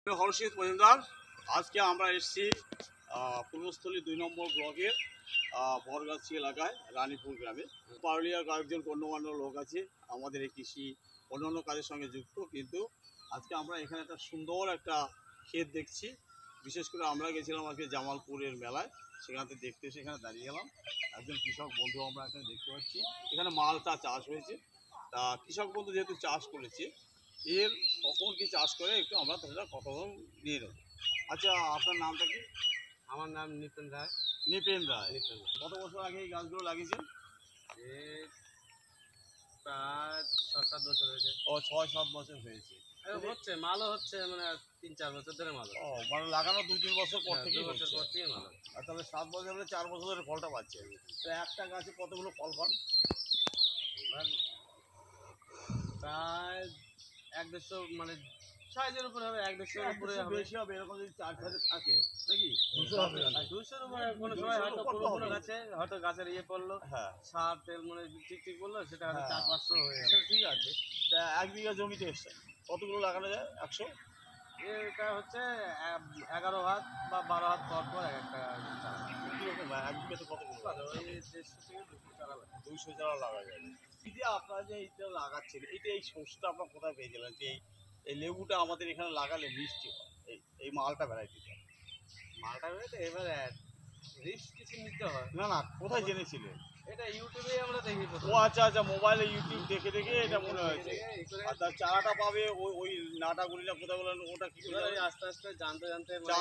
হর্ষিত মজুমদার। আজকে আমরা এসেছি পূর্বস্থলী 2 নম্বর ব্লকের বরগাছি এলাকায় রানীপুর গ্রামে। পারুলিয়ার কয়েকজন গণ্যমান্য লোক আছে আমাদের এই কৃষি অন্যান্য কাজের সঙ্গে যুক্ত, কিন্তু আজকে আমরা এখানে একটা সুন্দর একটা ক্ষেত দেখছি। বিশেষ করে আমরা গেছিলাম আজকে জামালপুরের মেলায়, সেখান থেকে দেখতে এসে এখানে দাঁড়িয়ে গেলাম। একজন কৃষক বন্ধু আমরা এখানে দেখতে পাচ্ছি, এখানে মালটা চাষ হয়েছে। তা কৃষক বন্ধু যেহেতু চাষ করেছে, এর কখন কি চাষ করে একটু আমরা তাদের কথা নিয়ে নেব। আচ্ছা, আপনার নামটা কি? আমার নাম নিপেন রায়। নিপেন রায়। কত বছর আগে এই গাছগুলো লাগিয়েছেন? প্রায় 6-7 বছর হয়েছে। ও, 6-7 বছর হয়েছে। হচ্ছে মালও হচ্ছে, মানে 3-4 বছর ধরে মাল। ও, মানে লাগানো 2-3 বছর পর থেকে বছর পর থেকে মাল। আর তাহলে 7 বছর হলে 4 বছর ধরে ফলটা পাচ্ছে। তো একটা গাছে কতগুলো ফল পান? এবার প্রায় 1-150, মানে সাইজের উপরে হবে, 1-150 উপরে হবে। বেশি হবে এরকম যদি 4-5 থাকে নাকি? 200 হবে, 200-র উপরে। কোনো সময় হয়তো কোনো গাছে হয়তো গাছের ইয়ে পড়লো, হ্যাঁ, সার তেল মানে ঠিক বললো, সেটা হয়তো 400-500 হয়ে যাবে। সেটা ঠিক আছে। তা 1 বিঘা জমিতে এসছে কতগুলো লাগানো যায়? 100? এটা হচ্ছে 11 হাত বা 12 হাত পর পর একটা চারা। কীরকম 1 বিঘাতে কতগুলো? ওই 150 থেকে 200 চারা লাগে। 200 চারা লাগা যায়। এই যে আপনারা যে এইটা লাগাচ্ছেন, এটা এই সোর্সটা আপনারা কোথায় পেয়েছিলেন যে এই লেবুটা আমাদের এখানে লাগালে মিষ্টি হয়, এই মালটা ভ্যারাইটিটা? মালটা হয়েছে এবার রিস্ক কিছু নিতে হয়। না, কোথায় জেনেছিলেন? এটা ইউটিউবে আমরা দেখি ও আচ্ছা, মোবাইলে ইউটিউব দেখে এটা মনে হয়েছে। আর তার চারাটা পাবে ওই নাটাগুলিটা কোথায় বলেন, ওটা কি করে যাবে? আস্তে আস্তে জানতে জানতে। আচ্ছা।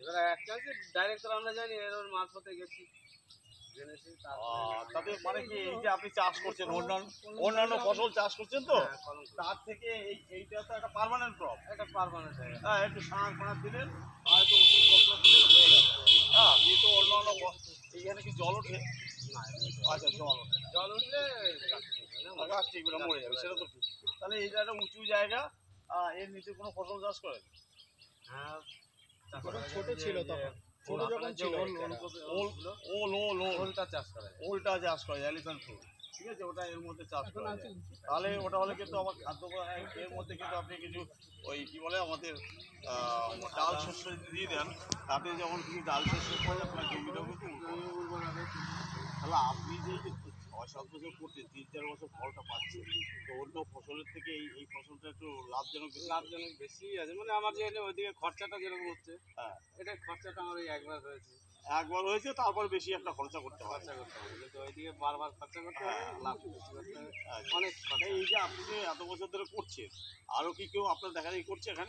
এবার একটা হচ্ছে ডাইরেক্ট আমরা জানি, এর মারফতে গেছি, জেনেছি। তাতে মানে কি, এই যে আপনি চাষ করছেন অন্যান্য ফসল চাষ করছেন, তো তার থেকে এইটা তো একটা পার্মানেন্ট ক্রপ। এটা পারমানেন্ট হয়ে গেছে। হ্যাঁ, একটু সার ফার দিলেন, হয়তো ওষুধপত্র দিলেন, হয়ে গেল। হ্যাঁ, কিন্তু অন্যান্য এইখানে কি জল ওঠে? না, আচ্ছা, জল ওঠে না। জল উঠলে গাছ টিকবে না, মরে যাবে, সেটা তো ঠিক। তাহলে এই যে একটা উঁচু জায়গা, এর নিচে কোনো ফসল চাষ করেন? হ্যাঁ, ছোট ছিল তখন, ছোট যখন ছিল ওলটা চাষ করে। ওলটা চাষ করে, এলিফ্যান্ট ফ্রুট, ঠিক আছে, ওটা এর মধ্যে চাষ করা যায়। তাহলে ওটা হলে কিন্তু আমার খাদ্য এর মধ্যে কিন্তু আপনি কিছু ওই কি বলে আমাদের ডাল শস্য যদি দিয়ে দেন, তাতে যখন কিছু ডাল শস্য পড়ে আপনার জমিটাও কিন্তু উর্বর হবে। তাহলে আপনি যে 6-7 বছর করছেন, 3-4 বছর ফলটা পাচ্ছেন, তো অন্য ফসলের থেকে এই ফসলটা একটু লাভজনক বেশি আছে। মানে আমার যে ওইদিকে খরচাটা যেরকম হচ্ছে, হ্যাঁ, এটা খরচাটা আমার ওই একবার হয়েছে। একবার হয়েছে, তারপর বেশি একটা খরচা করতে হয়। কিন্তু ওইদিকে বারবার খরচা করতে হবে, লাভ বেশি করতে হবে, অনেক এই যে আপনি যে এত বছর ধরে করছেন, আরও কি কেউ আপনার দেখা দেখি করছে এখানে?